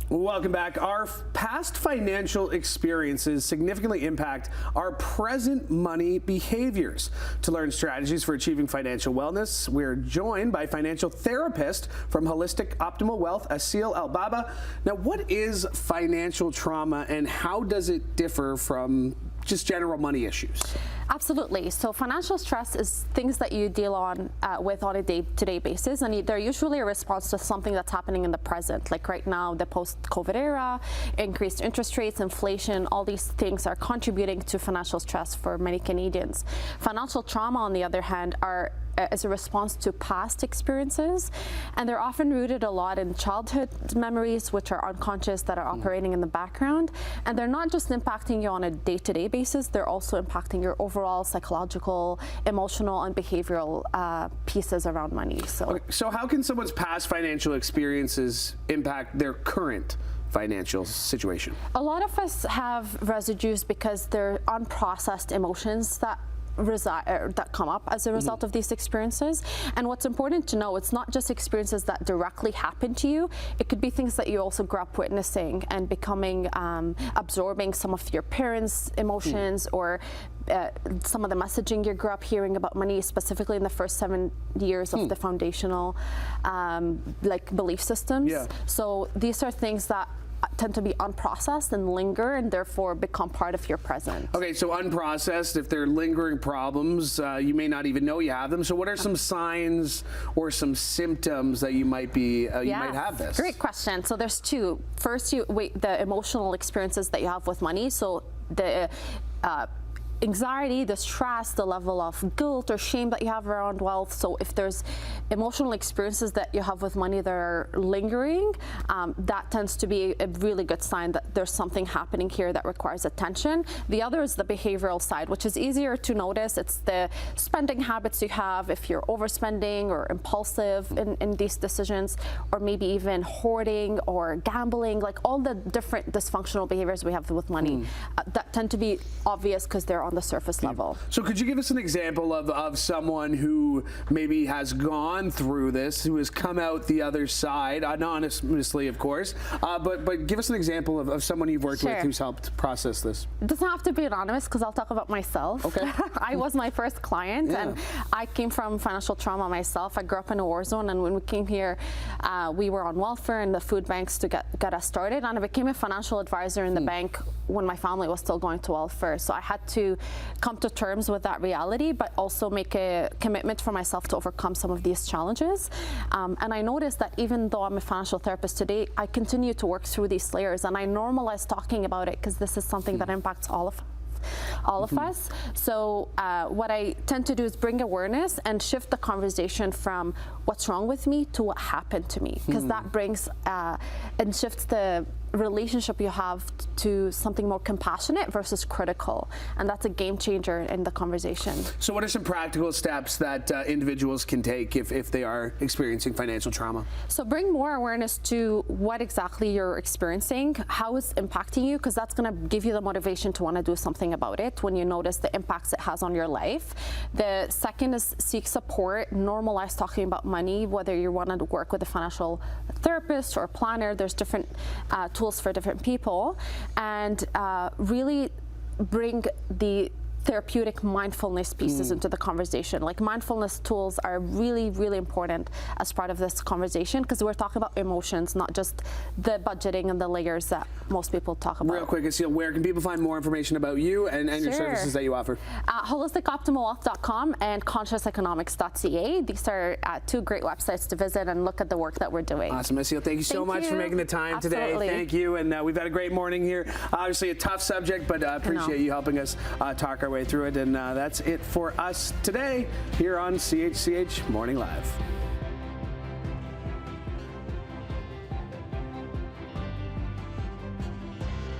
Welcome back. Our past financial experiences significantly impact our present money behaviors. To learn strategies for achieving financial wellness, we're joined by financial therapist from Holistic Optimal Wealth, Aseel El-Baba. Now, what is financial trauma and how does it differ from just general money issues? Absolutely. So financial stress is things that you deal with on a day-to-day basis, and they're usually a response to something that's happening in the present. Like right now, the post-COVID era, increased interest rates, inflation, all these things are contributing to financial stress for many Canadians. Financial trauma, on the other hand, is a response to past experiences, and they're often rooted a lot in childhood memories, which are unconscious, that are operating in the background, and they're not just impacting you on a day-to-day basis, they're also impacting your overall psychological, emotional, and behavioral pieces around money. So how can someone's past financial experiences impact their current financial situation? A lot of us have residues because they're unprocessed emotions that come up as a result of these experiences. And what's important to know, it's not just experiences that directly happen to you. It could be things that you also grew up witnessing and becoming, absorbing some of your parents' emotions or some of the messaging you grew up hearing about money, specifically in the first 7 years of the foundational belief systems. Yeah. So these are things that tend to be unprocessed and linger and therefore become part of your present. Okay, so unprocessed, if they're lingering problems, you may not even know you have them. So what are some signs or some symptoms that you might have this? Great question. So there's two. First, the emotional experiences that you have with money. So the anxiety, the stress, the level of guilt or shame that you have around wealth. So if there's emotional experiences that you have with money that are lingering, that tends to be a really good sign that there's something happening here that requires attention. The other is the behavioral side, which is easier to notice. It's the spending habits you have, if you're overspending or impulsive in these decisions, or maybe even hoarding or gambling, like all the different dysfunctional behaviors we have with money that tend to be obvious because they're on the surface level. So could you give us an example of someone who maybe has gone through this, who has come out the other side, anonymously of course, but give us an example of someone you've worked with who's helped process this. It doesn't have to be anonymous because I'll talk about myself. Okay. I was my first client and I came from financial trauma myself. I grew up in a war zone, and when we came here, we were on welfare and the food banks to get us started, and I became a financial advisor in the bank when my family was still going to welfare. So I had to come to terms with that reality, but also make a commitment for myself to overcome some of these challenges. And I noticed that even though I'm a financial therapist today, I continue to work through these layers, and I normalize talking about it because this is something that impacts all of us. So what I tend to do is bring awareness and shift the conversation from what's wrong with me to what happened to me, because that brings and shifts the relationship you have to something more compassionate versus critical, and that's a game changer in the conversation. So what are some practical steps that individuals can take if they are experiencing financial trauma? So bring more awareness to what exactly you're experiencing, how it's impacting you, because that's going to give you the motivation to want to do something about it when you notice the impacts it has on your life. The second is seek support. Normalize talking about money, whether you want to work with a financial therapist or a planner. There's different tools for different people, and really bring the therapeutic mindfulness pieces into the conversation. Like mindfulness tools are really, really important as part of this conversation, because we're talking about emotions, not just the budgeting and the layers that most people talk about. Real quick, Aseel, where can people find more information about you and your services that you offer? Holisticoptimalwealth.com and consciouseconomics.ca. These are two great websites to visit and look at the work that we're doing. Awesome, Aseel. Thank you so much for making the time today. Thank you. And we've had a great morning here. Obviously a tough subject, but appreciate you helping us talk our way through it. And that's it for us today here on CHCH Morning Live.